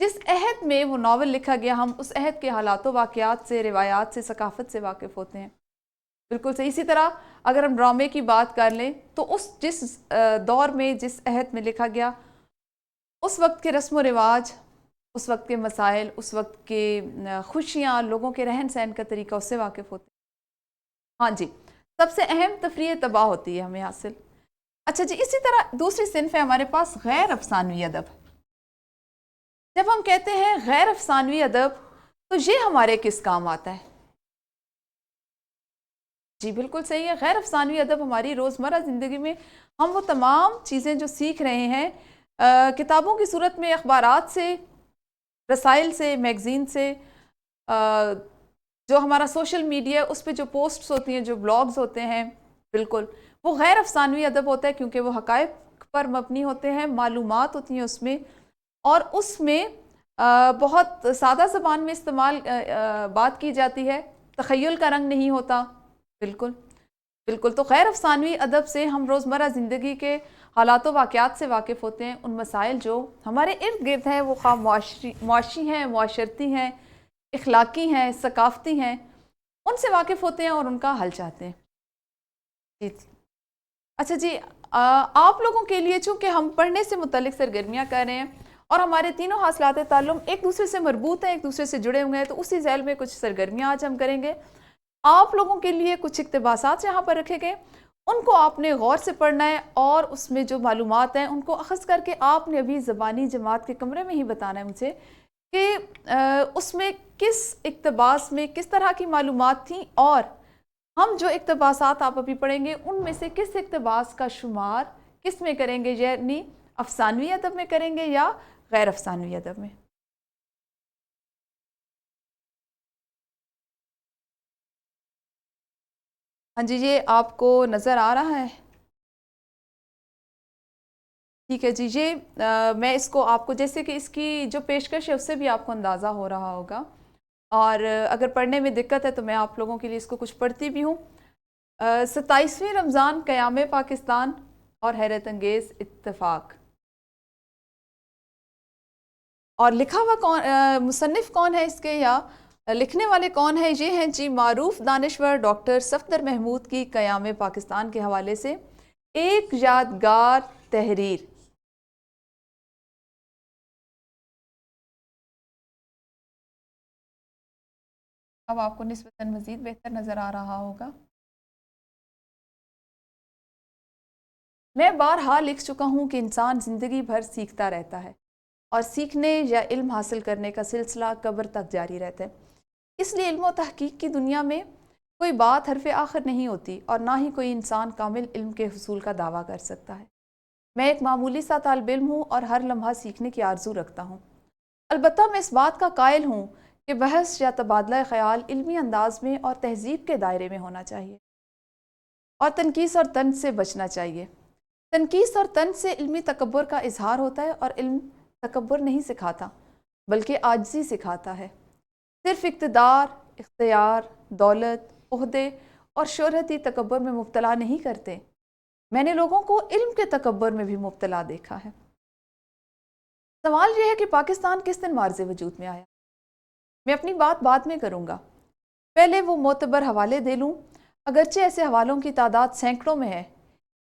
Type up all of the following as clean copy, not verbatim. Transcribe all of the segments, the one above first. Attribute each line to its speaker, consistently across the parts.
Speaker 1: جس عہد میں وہ ناول لکھا گیا ہم اس عہد کے حالات و واقعات سے، روایات سے، ثقافت سے واقف ہوتے ہیں۔ بالکل صحیح۔ اسی طرح اگر ہم ڈرامے کی بات کر لیں تو جس دور میں جس عہد میں لکھا گیا اس وقت کے رسم و رواج، اس وقت کے مسائل، اس وقت کے خوشیاں، لوگوں کے رہن سہن کا طریقہ اس سے واقف ہوتے ہیں۔ ہاں جی، سب سے اہم تفریح طبع ہوتی ہے ہمیں حاصل۔ اچھا جی، اسی طرح دوسری صنف ہے ہمارے پاس غیر افسانوی ادب۔ جب ہم کہتے ہیں غیر افسانوی ادب تو یہ ہمارے کس کام آتا ہے؟ جی بالکل صحیح ہے، غیر افسانوی ادب ہماری روزمرہ زندگی میں ہم وہ تمام چیزیں جو سیکھ رہے ہیں کتابوں کی صورت میں، اخبارات سے، رسائل سے، میگزین سے، جو ہمارا سوشل میڈیا اس پہ جو پوسٹس ہوتی ہیں، جو بلاگز ہوتے ہیں، بالکل وہ غیر افسانوی ادب ہوتا ہے، کیونکہ وہ حقائق پر مبنی ہوتے ہیں، معلومات ہوتی ہیں اس میں، اور اس میں بہت سادہ زبان میں بات کی جاتی ہے، تخیل کا رنگ نہیں ہوتا۔ بالکل بالکل۔ تو غیر افسانوی ادب سے ہم روزمرہ زندگی کے حالات و واقعات سے واقف ہوتے ہیں، ان مسائل جو ہمارے ارد گرد ہیں، وہ خواہ معاشی ہیں، معاشرتی ہیں، اخلاقی ہیں، ثقافتی ہیں، ان سے واقف ہوتے ہیں اور ان کا حل چاہتے ہیں۔ جی اچھا جی، آپ لوگوں کے لیے چونکہ ہم پڑھنے سے متعلق سرگرمیاں کر رہے ہیں اور ہمارے تینوں حاصلات تعلم ایک دوسرے سے مربوط ہیں، ایک دوسرے سے جڑے ہوئے ہیں، تو اسی ذیل میں کچھ سرگرمیاں آج ہم کریں گے۔ آپ لوگوں کے لیے کچھ اقتباسات یہاں پر رکھے گئے، ان کو آپ نے غور سے پڑھنا ہے اور اس میں جو معلومات ہیں ان کو اخذ کر کے آپ نے ابھی زبانی جماعت کے کمرے میں ہی بتانا ہے مجھے کہ اس میں کس اقتباس میں کس طرح کی معلومات تھیں، اور ہم جو اقتباسات آپ ابھی پڑھیں گے ان میں سے کس اقتباس کا شمار کس میں کریں گے، یعنی افسانوی ادب میں کریں گے یا غیر افسانوی ادب میں۔ ہاں جی، یہ آپ کو نظر آ رہا ہے؟ ٹھیک ہے جی، یہ میں اس کو آپ کو جیسے کہ اس کی جو پیشکش ہے اس سے بھی آپ کو اندازہ ہو رہا ہوگا، اور اگر پڑھنے میں دقت ہے تو میں آپ لوگوں کے لیے اس کو کچھ پڑھتی بھی ہوں۔ 27ویں رمضان، قیام پاکستان اور حیرت انگیز اتفاق۔ اور لکھا ہوا کون، مصنف کون ہے اس کے یا لکھنے والے کون ہیں؟ یہ ہیں جی معروف دانشور ڈاکٹر صفدر محمود کی قیام پاکستان کے حوالے سے ایک یادگار تحریر۔ اب آپ کو نسبتاً مزید بہتر نظر آ رہا ہوگا۔ میں بارہا لکھ چکا ہوں کہ انسان زندگی بھر سیکھتا رہتا ہے اور سیکھنے یا علم حاصل کرنے کا سلسلہ قبر تک جاری رہتا ہے۔ اس لیے علم و تحقیق کی دنیا میں کوئی بات حرف آخر نہیں ہوتی اور نہ ہی کوئی انسان کامل علم کے حصول کا دعویٰ کر سکتا ہے۔ میں ایک معمولی سا طالب علم ہوں اور ہر لمحہ سیکھنے کی آرزو رکھتا ہوں۔ البتہ میں اس بات کا قائل ہوں کہ بحث یا تبادلہ خیال علمی انداز میں اور تہذیب کے دائرے میں ہونا چاہیے اور تنقیص اور طنز سے بچنا چاہیے۔ تنقیص اور طنز سے علمی تکبر کا اظہار ہوتا ہے، اور علم تکبر نہیں سکھاتا بلکہ عاجزی سکھاتا ہے۔ صرف اقتدار، اختیار، دولت، عہدے اور شہرتی تکبر میں مبتلا نہیں کرتے، میں نے لوگوں کو علم کے تکبر میں بھی مبتلا دیکھا ہے۔ سوال یہ ہے کہ پاکستان کس دن معرض وجود میں آیا؟ میں اپنی بات بعد میں کروں گا، پہلے وہ معتبر حوالے دے لوں، اگرچہ ایسے حوالوں کی تعداد سینکڑوں میں ہے۔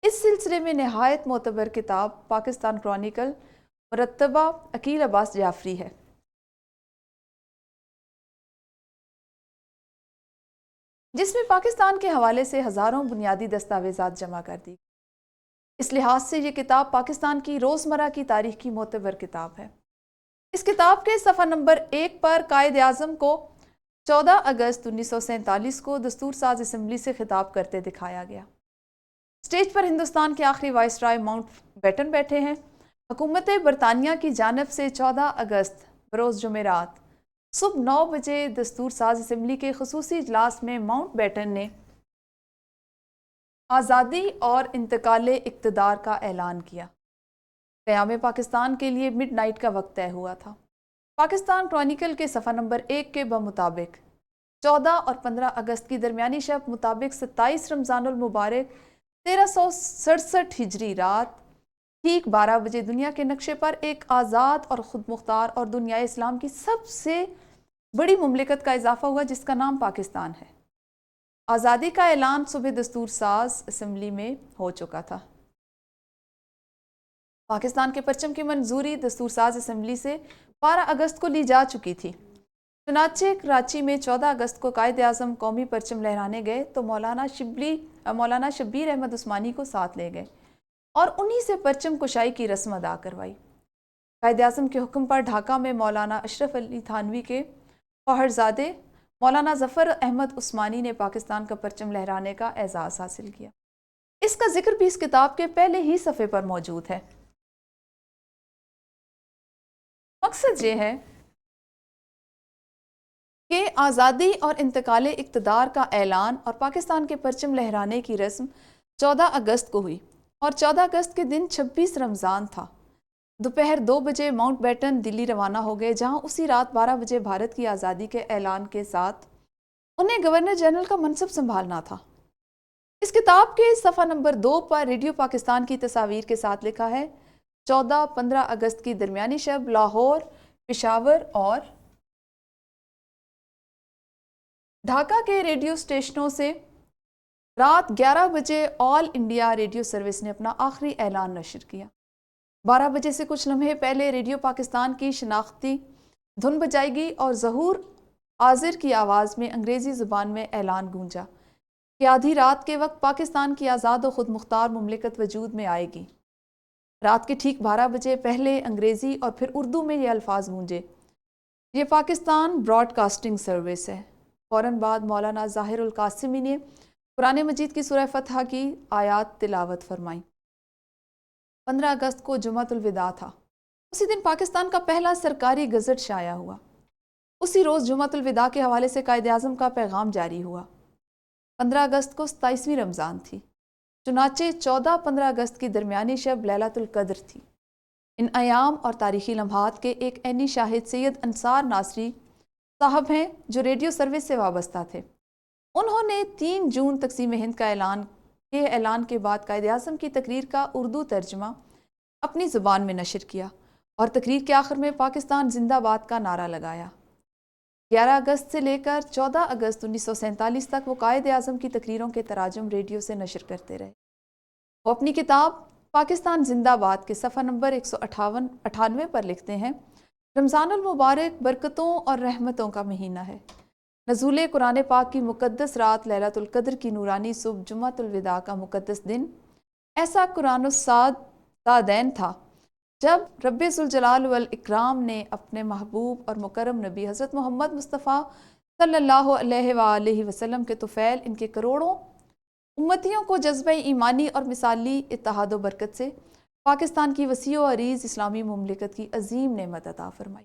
Speaker 1: اس سلسلے میں نہایت معتبر کتاب پاکستان کرونیکل مرتبہ عقیل عباس جعفری ہے۔ جس میں پاکستان کے حوالے سے ہزاروں بنیادی دستاویزات جمع کر دی۔ اس لحاظ سے یہ کتاب پاکستان کی روزمرہ کی تاریخ کی معتبر کتاب ہے۔ اس کتاب کے صفحہ نمبر 1 پر قائد اعظم کو 14 اگست 1947 کو دستور ساز اسمبلی سے خطاب کرتے دکھایا گیا۔ اسٹیج پر ہندوستان کے آخری وائسرائے ماؤنٹ بیٹن بیٹھے ہیں۔ حکومت برطانیہ کی جانب سے 14 اگست بروز جمعرات صبح 9 بجے دستور ساز اسمبلی کے خصوصی اجلاس میں ماؤنٹ بیٹن نے آزادی اور انتقال اقتدار کا اعلان کیا۔ قیام پاکستان کے لیے مڈ نائٹ کا وقت طے ہوا تھا۔ پاکستان کرونیکل کے صفحہ نمبر 1 کے بمطابق 14 اور 15 اگست کی درمیانی شب مطابق 27 رمضان المبارک 1367 ہجری رات ٹھیک 12 بجے دنیا کے نقشے پر ایک آزاد اور خود مختار اور دنیا اسلام کی سب سے بڑی مملکت کا اضافہ ہوا جس کا نام پاکستان ہے۔ آزادی کا اعلان صبح دستور ساز اسمبلی میں ہو چکا تھا۔ پاکستان کے پرچم کی منظوری دستور ساز اسمبلی سے 12 اگست کو لی جا چکی تھی۔ چنانچہ کراچی میں 14 اگست کو قائد اعظم قومی پرچم لہرانے گئے تو مولانا شبیر احمد عثمانی کو ساتھ لے گئے اور انہی سے پرچم کشائی کی رسم ادا کروائی۔ قائد اعظم کے حکم پر ڈھاکہ میں مولانا اشرف علی تھانوی کے خواہرزادے مولانا ظفر احمد عثمانی نے پاکستان کا پرچم لہرانے کا اعزاز حاصل کیا۔ اس کا ذکر بھی اس کتاب کے پہلے ہی صفحے پر موجود ہے۔ مقصد یہ ہے کہ آزادی اور انتقال اقتدار کا اعلان اور پاکستان کے پرچم لہرانے کی رسم 14 اگست کو ہوئی اور 14 اگست کے دن 26 رمضان تھا۔ دوپہر 2 بجے ماؤنٹ بیٹن دلی روانہ ہو گئے، جہاں اسی رات 12 بجے بھارت کی آزادی کے اعلان کے ساتھ انہیں گورنر جنرل کا منصب سنبھالنا تھا۔ اس کتاب کے صفحہ نمبر 2 پر ریڈیو پاکستان کی تصاویر کے ساتھ لکھا ہے: 14-15 اگست کی درمیانی شب لاہور، پشاور اور ڈھاکہ کے ریڈیو اسٹیشنوں سے رات 11 بجے آل انڈیا ریڈیو سروس نے اپنا آخری اعلان نشر کیا۔ 12 بجے سے کچھ لمحے پہلے ریڈیو پاکستان کی شناختی دھن بجائی گئی اور ظہور حاضر کی آواز میں انگریزی زبان میں اعلان گونجا کہ آدھی رات کے وقت پاکستان کی آزاد و خود مختار مملکت وجود میں آئے گی۔ رات کے ٹھیک 12 بجے پہلے انگریزی اور پھر اردو میں یہ الفاظ گونجے: یہ پاکستان براڈ کاسٹنگ سروس ہے۔ فوراً بعد مولانا ظاہر القاسمی نے قرآن مجید کی سورہ فتح کی آیات تلاوت فرمائیں۔ 15 اگست کو جمعۃ الوداع تھا۔ اسی دن پاکستان کا پہلا سرکاری گزٹ شائع ہوا۔ اسی روز جمعۃ الوداع کے حوالے سے قائد اعظم کا پیغام جاری ہوا۔ 15 اگست کو 27ویں رمضان تھی، چنانچہ 14-15 اگست کی درمیانی شب لیلۃ القدر تھی۔ ان ایام اور تاریخی لمحات کے ایک عینی شاہد سید انصار ناصری صاحب ہیں جو ریڈیو سروس سے وابستہ تھے۔ انہوں نے 3 جون تقسیم ہند کا اعلان کے بعد قائد اعظم کی تقریر کا اردو ترجمہ اپنی زبان میں نشر کیا اور تقریر کے آخر میں پاکستان زندہ باد کا نعرہ لگایا۔ 11 اگست سے لے کر 14 اگست 1947 تک وہ قائد اعظم کی تقریروں کے تراجم ریڈیو سے نشر کرتے رہے۔ وہ اپنی کتاب پاکستان زندہ باد کے صفحہ نمبر 198 پر لکھتے ہیں: رمضان المبارک برکتوں اور رحمتوں کا مہینہ ہے۔ نزول قرآن پاک کی مقدس رات لیلۃ القدر کی نورانی صبح جمعۃ الوداع کا مقدس دن ایسا قرآن السادین تھا جب رب ذوالجلال والاکرام نے اپنے محبوب اور مکرم نبی حضرت محمد مصطفیٰ صلی اللہ علیہ وآلہ وسلم کے طفیل ان کے کروڑوں امتیوں کو جذبہ ایمانی اور مثالی اتحاد و برکت سے پاکستان کی وسیع و عریض اسلامی مملکت کی عظیم نعمت عطا فرمائی۔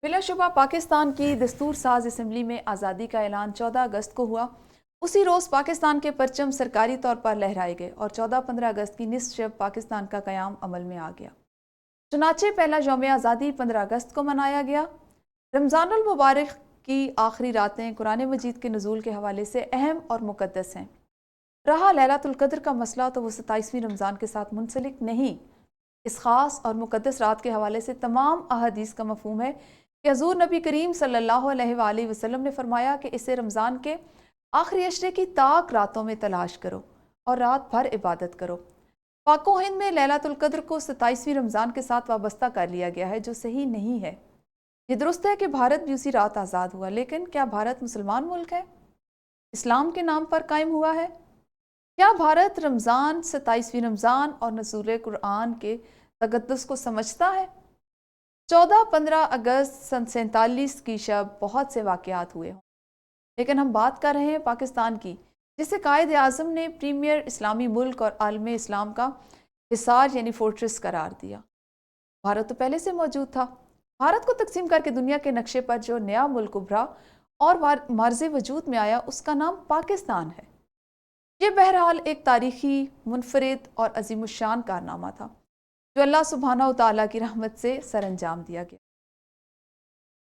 Speaker 1: بلا شبہ پاکستان کی دستور ساز اسمبلی میں آزادی کا اعلان 14 اگست کو ہوا۔ اسی روز پاکستان کے پرچم سرکاری طور پر لہرائے گئے اور 14-15 اگست کی نصف شب پاکستان کا قیام عمل میں آ گیا۔ چنانچہ پہلا یوم آزادی 15 اگست کو منایا گیا۔ رمضان المبارک کی آخری راتیں قرآن مجید کے نزول کے حوالے سے اہم اور مقدس ہیں۔ رہا لیلۃ القدر کا مسئلہ تو وہ 27ویں رمضان کے ساتھ منسلک نہیں۔ اس خاص اور مقدس رات کے حوالے سے تمام احادیث کا مفہوم ہے کہ حضور نبی کریم صلی اللہ علیہ وآلہ وسلم نے فرمایا کہ اسے رمضان کے آخری عشرے کی طاق راتوں میں تلاش کرو اور رات بھر عبادت کرو۔ پاک و ہند میں لیلۃ القدر کو 27ویں رمضان کے ساتھ وابستہ کر لیا گیا ہے، جو صحیح نہیں ہے۔ یہ درست ہے کہ بھارت بھی اسی رات آزاد ہوا، لیکن کیا بھارت مسلمان ملک ہے؟ اسلام کے نام پر قائم ہوا ہے؟ کیا بھارت رمضان، 27ویں رمضان اور نزول قرآن کے تقدس کو سمجھتا ہے؟ 14-15 اگست سن 47 کی شب بہت سے واقعات ہوئے ہوں، لیکن ہم بات کر رہے ہیں پاکستان کی، جسے قائد اعظم نے پریمیئر اسلامی ملک اور عالم اسلام کا حصار یعنی فورٹریس قرار دیا۔ بھارت تو پہلے سے موجود تھا۔ بھارت کو تقسیم کر کے دنیا کے نقشے پر جو نیا ملک ابھرا اور مارز وجود میں آیا، اس کا نام پاکستان ہے۔ یہ بہرحال ایک تاریخی، منفرد اور عظیم الشان کارنامہ تھا جو اللہ سبحانہ و تعالیٰ کی رحمت سے سر انجام دیا گیا۔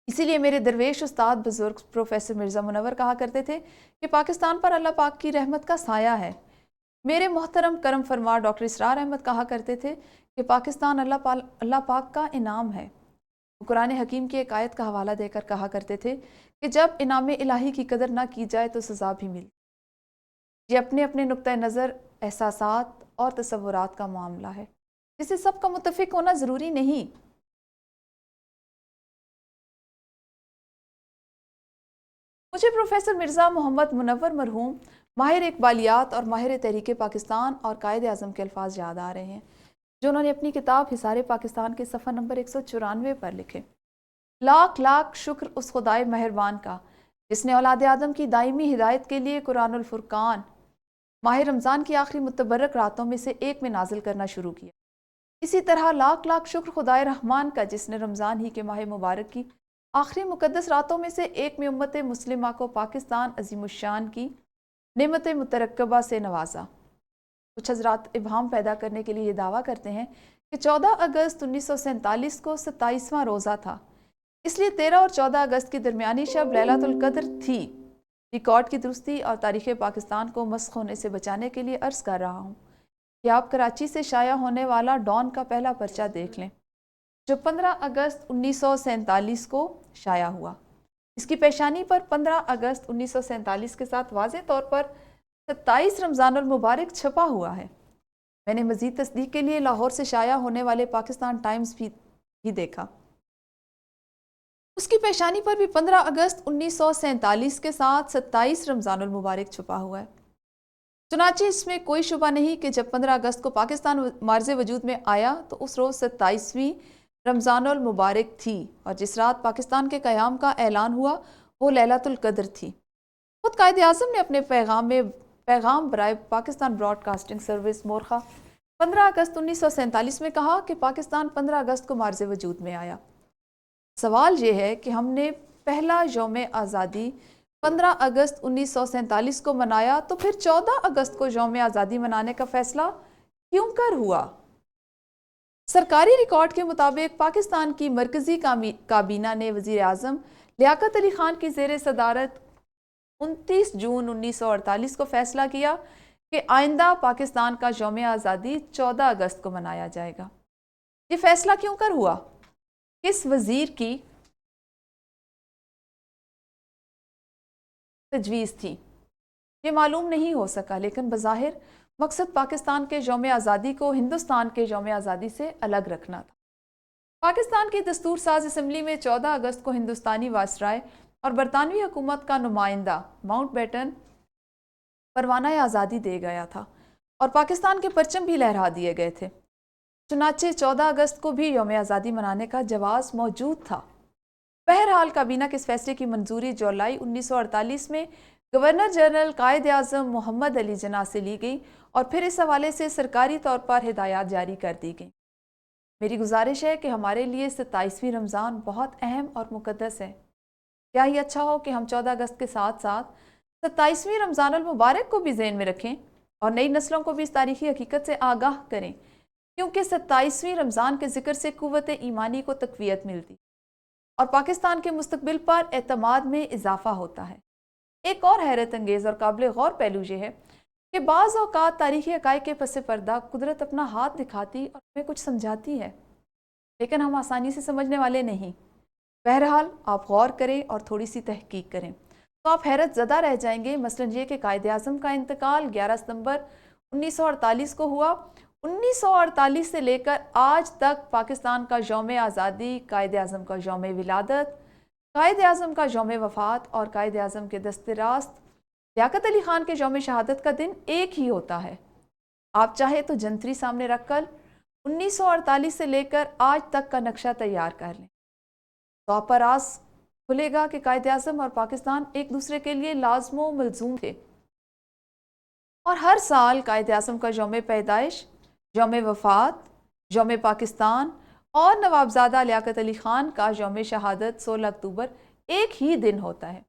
Speaker 1: اسی لیے میرے درویش استاد بزرگ پروفیسر مرزا منور کہا کرتے تھے کہ پاکستان پر اللہ پاک کی رحمت کا سایہ ہے۔ میرے محترم کرم فرما ڈاکٹر اسرار احمد کہا کرتے تھے کہ پاکستان اللہ پاک کا انعام ہے۔ وہ قرآن حکیم کی ایک آیت کا حوالہ دے کر کہا کرتے تھے کہ جب انعام الہی کی قدر نہ کی جائے تو سزا بھی ملی۔ یہ اپنے اپنے نقطۂ نظر، احساسات اور تصورات کا معاملہ ہے جسے سب کا متفق ہونا ضروری نہیں۔ مجھے پروفیسر مرزا محمد منور مرحوم ماہر اقبالیات اور ماہر تحریک پاکستان اور قائد اعظم کے الفاظ یاد آ رہے ہیں جو انہوں نے اپنی کتاب حصار پاکستان کے صفحہ نمبر 194 پر لکھے۔ لاکھ لاکھ شکر اس خدائے مہربان کا جس نے اولاد آدم کی دائمی ہدایت کے لیے قرآن الفرقان ماہ رمضان کی آخری متبرک راتوں میں سے ایک میں نازل کرنا شروع کیا۔ اسی طرح لاکھ لاکھ شکر خدائے رحمان کا جس نے رمضان ہی کے ماہ مبارک کی آخری مقدس راتوں میں سے ایک میں امت مسلمہ کو پاکستان عظیم الشان کی نعمت مترکبہ سے نوازا۔ کچھ حضرات ابہام پیدا کرنے کے لیے یہ دعویٰ کرتے ہیں کہ 14 اگست 1947 کو 27واں روزہ تھا، اس لیے 13 اور 14 اگست کی درمیانی شب لیلۃ القدر تھی۔ ریکارڈ کی درستی اور تاریخ پاکستان کو مسخ ہونے سے بچانے کے لیے عرض کر رہا ہوں کہ آپ کراچی سے شائع ہونے والا ڈان کا پہلا پرچہ دیکھ لیں جو 15 اگست 1947 کو شائع ہوا۔ اس کی پیشانی پر 15 اگست 1947 کے ساتھ واضح طور پر 27 رمضان المبارک چھپا ہوا ہے۔ میں نے مزید تصدیق کے لیے لاہور سے شائع ہونے والے پاکستان ٹائمز بھی دیکھا، اس کی پیشانی پر بھی 15 اگست 1947 کے ساتھ 27 رمضان المبارک چھپا ہوا ہے۔ چنانچہ اس میں کوئی شبہ نہیں کہ جب 15 اگست کو پاکستان مارز وجود میں آیا تو اس روز 27ویں رمضان المبارک تھی، اور جس رات پاکستان کے قیام کا اعلان ہوا وہ لیلۃ القدر تھی۔ خود قائد اعظم نے اپنے پیغام برائے پاکستان براڈ کاسٹنگ سروس مورخہ 15 اگست 1947 میں کہا کہ پاکستان 15 اگست کو مارز وجود میں آیا۔ سوال یہ ہے کہ ہم نے پہلا یوم آزادی 15 اگست 1947 کو منایا تو پھر 14 اگست کو یوم آزادی منانے کا فیصلہ کیوں کر ہوا؟ سرکاری ریکارڈ کے مطابق پاکستان کی مرکزی کابینہ نے وزیر اعظم لیاقت علی خان کی زیر صدارت 29 جون 1948 کو فیصلہ کیا کہ آئندہ پاکستان کا یوم آزادی 14 اگست کو منایا جائے گا۔ یہ فیصلہ کیوں کر ہوا؟ کس وزیر کی تجویز تھی؟ یہ معلوم نہیں ہو سکا، لیکن بظاہر مقصد پاکستان کے یوم آزادی کو ہندوستان کے یوم آزادی سے الگ رکھنا تھا۔ پاکستان کی دستور ساز اسمبلی میں 14 اگست کو ہندوستانی وائسرائے اور برطانوی حکومت کا نمائندہ ماؤنٹ بیٹن پروانہ آزادی دے گیا تھا اور پاکستان کے پرچم بھی لہرا دیے گئے تھے۔ چنانچہ 14 اگست کو بھی یوم آزادی منانے کا جواز موجود تھا۔ بہرحال کابینہ کے اس فیصلے کی منظوری جولائی 1948 میں گورنر جنرل قائد اعظم محمد علی جناح سے لی گئی اور پھر اس حوالے سے سرکاری طور پر ہدایات جاری کر دی گئیں۔ میری گزارش ہے کہ ہمارے لیے 27ویں رمضان بہت اہم اور مقدس ہے۔ کیا ہی اچھا ہو کہ ہم 14 اگست کے ساتھ ساتھ 27ویں رمضان المبارک کو بھی ذہن میں رکھیں اور نئی نسلوں کو بھی اس تاریخی حقیقت سے آگاہ کریں، کیونکہ 27ویں رمضان کے ذکر سے قوت ایمانی کو تقویت ملتی اور پاکستان کے مستقبل پر اعتماد میں اضافہ ہوتا ہے۔ ایک اور حیرت انگیز اور قابل غور پہلو یہ ہے کہ بعض اوقات تاریخی حقائق کے پس پردہ قدرت اپنا ہاتھ دکھاتی اور ہمیں کچھ سمجھاتی ہے، لیکن ہم آسانی سے سمجھنے والے نہیں۔ بہرحال آپ غور کریں اور تھوڑی سی تحقیق کریں تو آپ حیرت زدہ رہ جائیں گے۔ مثلاً یہ کہ قائد اعظم کا انتقال 11 ستمبر 1948 کو ہوا۔ 1948 سے لے کر آج تک پاکستان کا یوم آزادی، قائد اعظم کا یوم ولادت، قائد اعظم کا یوم وفات اور قائد اعظم کے دست راست لیاقت علی خان کے یوم شہادت کا دن ایک ہی ہوتا ہے۔ آپ چاہے تو جنتری سامنے رکھ کر 1948 سے لے کر آج تک کا نقشہ تیار کر لیں تو آپ پر راز کھلے گا کہ قائد اعظم اور پاکستان ایک دوسرے کے لیے لازم و ملزوم تھے، اور ہر سال قائد اعظم کا یوم پیدائش، یوم وفات، یوم پاکستان اور نوابزادہ لیاقت علی خان کا یوم شہادت 16 اکتوبر ایک ہی دن ہوتا ہے۔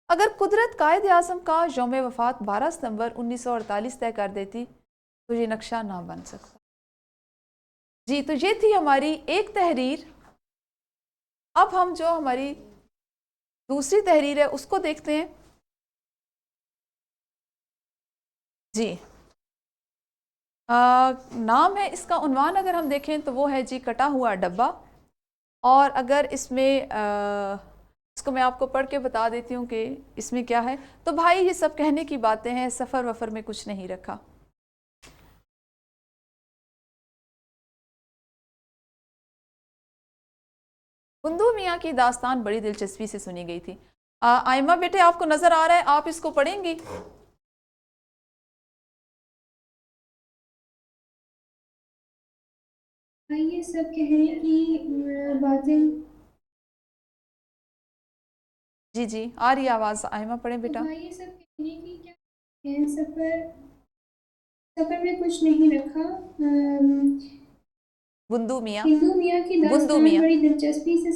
Speaker 1: اگر قدرت قائد اعظم کا یوم وفات 12 ستمبر 1948 طے کر دیتی تو یہ نقشہ نہ بن سکتا۔ جی، تو یہ تھی ہماری ایک تحریر۔ اب ہم جو ہماری دوسری تحریر ہے اس کو دیکھتے ہیں جی. نام ہے اس کا، عنوان اگر ہم دیکھیں تو وہ ہے جی کٹا ہوا ڈبہ. اور اگر اس میں اس کو میں آپ کو پڑھ کے بتا دیتی ہوں کہ اس میں کیا ہے. تو بھائی یہ سب کہنے کی باتیں ہیں، سفر وفر میں کچھ نہیں رکھا. بندو میاں کی داستان بڑی دلچسپی سے سنی گئی تھی. آئمہ بیٹے آپ کو نظر آ رہا ہے، آپ اس کو پڑھیں گی؟
Speaker 2: یہ سب کہنے کی باتیں.
Speaker 1: جی جی آ رہی آواز، آئمہ پڑھیں
Speaker 2: تو
Speaker 1: بیٹا.
Speaker 2: بھائی یہ سب کہنے کی کیا ہے، سفر میں کچھ نہیں رکھا.
Speaker 1: بندو میاں.
Speaker 2: ہندو میاں کی
Speaker 1: بندو
Speaker 2: داستان
Speaker 1: میاں.
Speaker 2: بڑی دلچسپی سے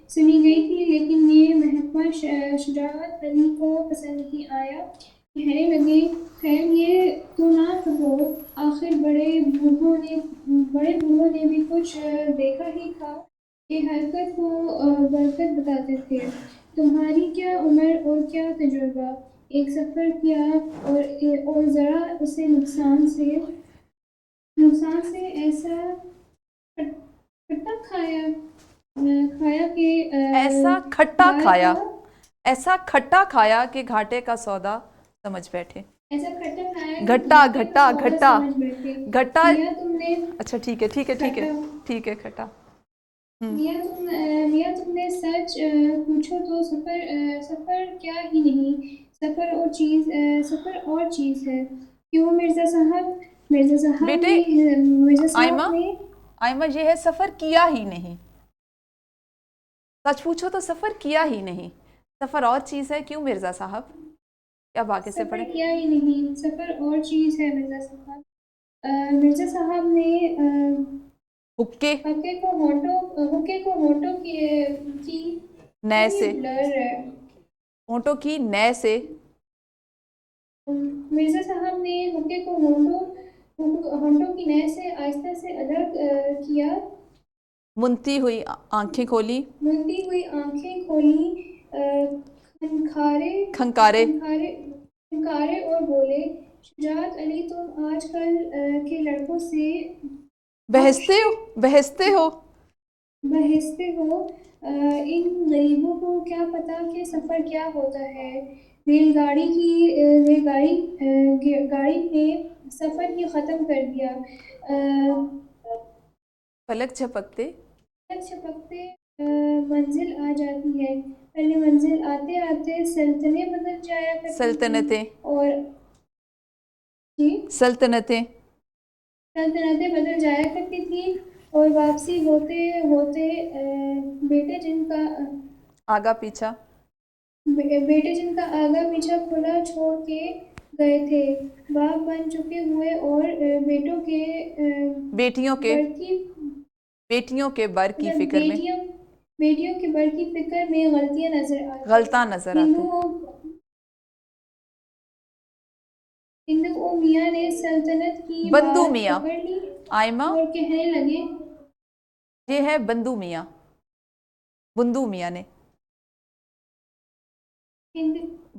Speaker 2: سنی گئی تھی، لیکن یہ محکمہ شجاعت علی کو پسند نہیں آیا. کہنے لگے خیر یہ تو نہ کہو، آخر بڑے بوڑھوں نے بھی کچھ دیکھا ہی تھا کہ حرکت کو برکت بتاتے تھے. تمہاری کیا عمر اور کیا تجربہ، ایک سفر کیا اور ذرا اسے نقصان سے ایسا کھٹا کھایا کہ
Speaker 1: ایسا کھٹا
Speaker 2: بال
Speaker 1: کھایا،
Speaker 2: کا
Speaker 1: ایسا کھٹا کھایا کہ گھاٹے کا سودا سمجھ بیٹھے.
Speaker 2: ایسا کھٹا کھایا کہ
Speaker 1: گھٹا
Speaker 2: گھاٹے کا
Speaker 1: گھٹا
Speaker 2: سودا
Speaker 1: گھٹا
Speaker 2: سمجھ بیٹھے.
Speaker 1: گھٹا.
Speaker 2: میاں تم نے
Speaker 1: اچھا ٹھیک ہے ٹھیک ہے ٹھیک ہے
Speaker 2: کھٹا
Speaker 1: ٹھیک ہے کھٹا.
Speaker 2: میاں تم نے سچ پوچھو تو سفر کیا ہی نہیں، سفر اور چیز ہے. کیوں مرزا
Speaker 1: بیٹے آئمہ،
Speaker 2: نے
Speaker 1: آئمہ یہ ہے سفر کیا ہی نہیں. سچ پوچھو تو سفر کیا ہی نہیں، سفر اور چیز ہے. کیوں مرزا صاحب؟ کیا باقی سے
Speaker 2: سفر
Speaker 1: پڑھیں؟
Speaker 2: کیا ہی نہیں، سفر اور چیز ہے. مرزا صاحب نے
Speaker 1: حکے
Speaker 2: حقے کو ہونٹوں کی
Speaker 1: نئے
Speaker 2: یہ
Speaker 1: سے،
Speaker 2: بلر ہے.
Speaker 1: ہونٹوں کی نئے سے.
Speaker 2: مرزا صاحب نے حقے کو ہونٹوں کی نئے سے آہستہ سے الگ کیا.
Speaker 1: منتی ہوئی آنکھیں کھولی،
Speaker 2: ملتی ہوئی آنکھیں کھولی،
Speaker 1: کھنکارے.
Speaker 2: کھنکارے اور بولے شجاعت علی تم آج کل کے لڑکوں سے
Speaker 1: بہستے ہو بہستے ہو.
Speaker 2: ان غریبوں کو کیا پتا کہ سفر کیا ہوتا ہے. گاڑی نے سفر ہی ختم کر دیا.
Speaker 1: پلک جھپکتے
Speaker 2: منزل آ جاتی ہے. پہلے منزل آتے آتے سلطنتیں بدل جایا کرتی تھی
Speaker 1: سلطنتیں
Speaker 2: اور جی
Speaker 1: سلطنتیں
Speaker 2: سلطنتیں بدل جایا کرتی تھی اور واپسی ہوتے ہوتے بیٹے جن کا
Speaker 1: آگا پیچھا
Speaker 2: آگا پیچھا کھلا چھوڑ کے گئے تھے. باپ بن چکے ہوئے اور
Speaker 1: بیٹیوں کے بر کی فکر میں
Speaker 2: بیٹیوں کے بر کی فکر میں غلطیاں نظر آتی.
Speaker 1: غلطاں نظر آتے.
Speaker 2: ہندو او میاں نے سلطنت کی
Speaker 1: بندو
Speaker 2: بات
Speaker 1: میاں.
Speaker 2: پکڑ لی
Speaker 1: آئمہ
Speaker 2: اور کہنے لگے
Speaker 1: یہ ہے بندو میاں. بندو میاں نے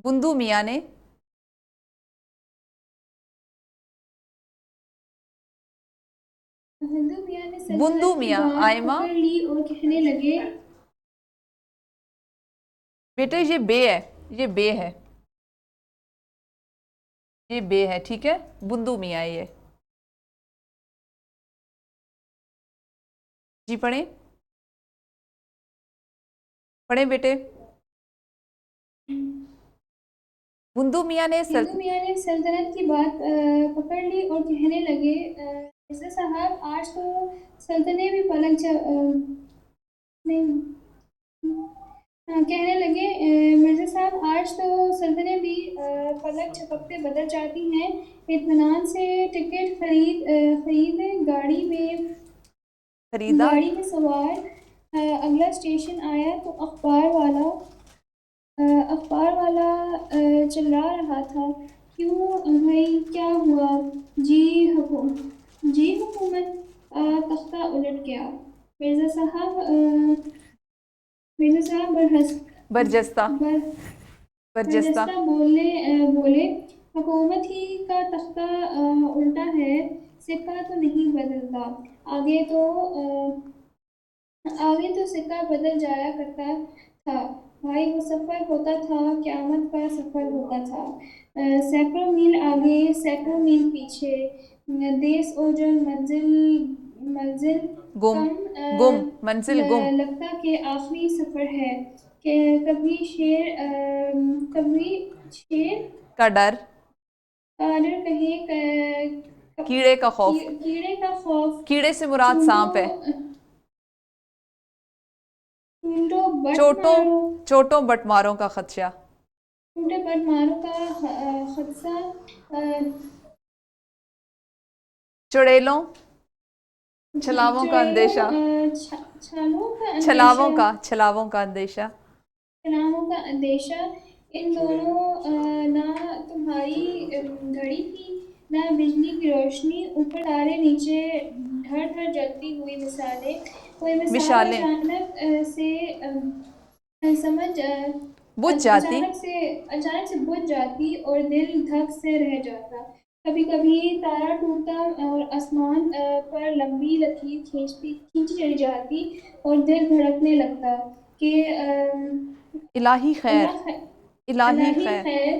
Speaker 1: بندو میاں نے
Speaker 2: ہندو میاں نے
Speaker 1: بندو
Speaker 2: سلطنت کی
Speaker 1: میاں.
Speaker 2: بات
Speaker 1: آئمہ
Speaker 2: پکڑ لی اور کہنے لگے
Speaker 1: بیٹے یہ بے ہے، یہ بے ہے، یہ بے ہے. ٹھیک ہے، بندو میاں یہ. جی پڑھیں پڑھیں بیٹے. بندو میاں نے
Speaker 2: سلطنت کی بات پکڑ لی اور کہنے لگے مرزا صاحب آج تو سلطنتیں بھی کہنے لگے مرزا صاحب آج تو سلطنتیں بھی پلک جھپکتے بدل جاتی ہیں. اطمینان سے ٹکٹ خرید
Speaker 1: خریدا.
Speaker 2: گاڑی میں سوار. اگلا اسٹیشن آیا تو اخبار والا چلا رہا تھا کیوں بھائی کیا ہوا. جی حکومت. تختہ الٹ گیا. مرزا صاحب
Speaker 1: برجستہ برجستہ
Speaker 2: برجستہ بولے حکومت ہی کا تختہ الٹا ہے، سکہ تو نہیں بدلتا، آگے تو سکہ بدل جایا کرتا تھا، بھائی وہ سفر ہوتا تھا، قیامت کا سفر ہوتا تھا، سینکڑوں میل آگے سینکڑوں میل پیچھے، دیس اوجل منزل
Speaker 1: گم
Speaker 2: کم
Speaker 1: منزل گم
Speaker 2: لگتا کہ آخری سفر ہے، کہ کبھی شیر
Speaker 1: کا ڈر،
Speaker 2: قادر کہیں
Speaker 1: کیڑے کا خوف،
Speaker 2: کیڑے کا خوف،
Speaker 1: کیڑے سے مراد سانپ ہے، چوٹوں بٹ ماروں کا خدشہ،
Speaker 2: ٹوٹے بٹ ماروں کا خدشہ،
Speaker 1: چڑیلوں چھلاووں کا اندیشہ، چھلاووں کا اندیشہ،
Speaker 2: ان دونوں نہ تمہاری گھڑی تھی نہ بجلی کی روشنی، اوپر تارے نیچے دھڑ دھڑ جلتی ہوئی مثالیں، کوئی مثال
Speaker 1: مشالیں
Speaker 2: اچانک
Speaker 1: بجھ جاتی،
Speaker 2: سے بجھ جاتی اور دل دھک سے رہ جاتا، کبھی کبھی تارا ٹوٹتا اور آسمان پر لمبی لکیر کھینچی چلی جاتی اور دل دھڑکنے لگتا کہ
Speaker 1: الہی خیر، الہی خیر،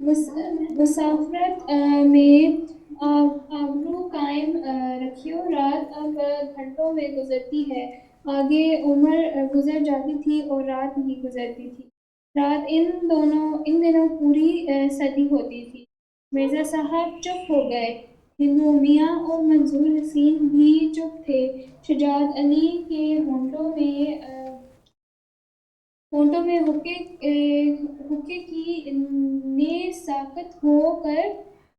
Speaker 2: مسافرت میں آبرو قائم رکھیو، رات اب گھنٹوں میں گزرتی ہے، آگے عمر گزر جاتی تھی اور رات نہیں گزرتی تھی، رات ان دنوں پوری صدی ہوتی تھی، مرزا صاحب چپ ہو گئے، ہندو میاں اور منظور حسین بھی چپ تھے، شجاعت علی کے ہونٹوں میں حقے کی نے ساکت ہو کر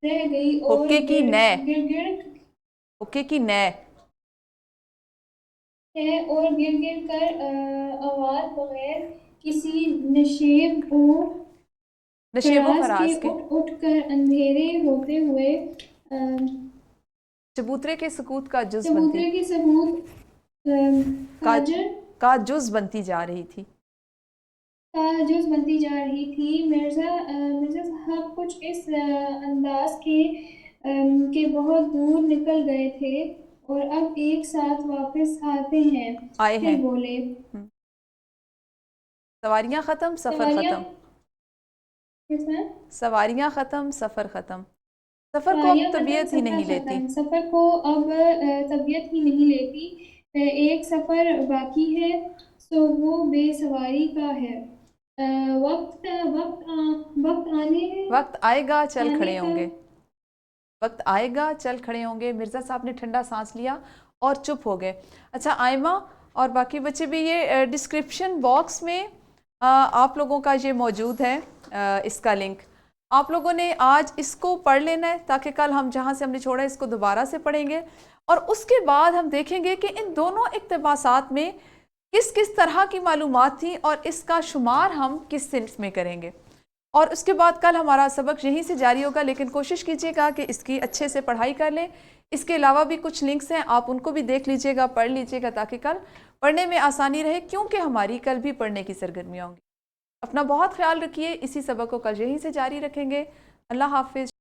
Speaker 2: رہ گئی اور
Speaker 1: حقے کی نے،
Speaker 2: گر کر آواز بغیر کسی نشیب و فراز کے اٹھ کر اندھیرے ہوتے ہوئے
Speaker 1: چبوترے کے سکوت کا جز
Speaker 2: چبوترے کی ثبوت
Speaker 1: کا جز بنتی جا رہی تھی،
Speaker 2: مرزا صاحب کچھ اس انداز کے بہت دور نکل گئے تھے اور اب ایک ساتھ واپس
Speaker 1: آئے
Speaker 2: پھر
Speaker 1: ہیں،
Speaker 2: بولے،
Speaker 1: سواریاں ختم سفر ختم، سواریاں ختم سفر ختم، سفر کو اب طبیعت ہی نہیں لیتی،
Speaker 2: سفر کو اب طبیعت ہی نہیں لیتی، ایک سفر باقی ہے سو وہ بے سواری کا ہے،
Speaker 1: وقت آئے گا چل کھڑے ہوں گے، وقت آئے گا چل کھڑے ہوں گے، مرزا صاحب نے ٹھنڈا سانس لیا اور چپ ہو گئے۔ اچھا آئمہ اور باقی بچے بھی یہ ڈسکرپشن باکس میں آپ لوگوں کا یہ موجود ہے، اس کا لنک آپ لوگوں نے آج اس کو پڑھ لینا ہے تاکہ کل ہم جہاں سے ہم نے چھوڑا اس کو دوبارہ سے پڑھیں گے، اور اس کے بعد ہم دیکھیں گے کہ ان دونوں اقتباسات میں کس کس طرح کی معلومات تھیں اور اس کا شمار ہم کس صنف میں کریں گے، اور اس کے بعد کل ہمارا سبق یہیں سے جاری ہوگا، لیکن کوشش کیجیے گا کہ اس کی اچھے سے پڑھائی کر لیں۔ اس کے علاوہ بھی کچھ لنکس ہیں، آپ ان کو بھی دیکھ لیجیے گا، پڑھ لیجیے گا تاکہ کل پڑھنے میں آسانی رہے، کیونکہ ہماری کل بھی پڑھنے کی سرگرمیاں ہوں گی۔ اپنا بہت خیال رکھیے، اسی سبق کو کل یہیں سے جاری رکھیں گے۔ اللہ حافظ۔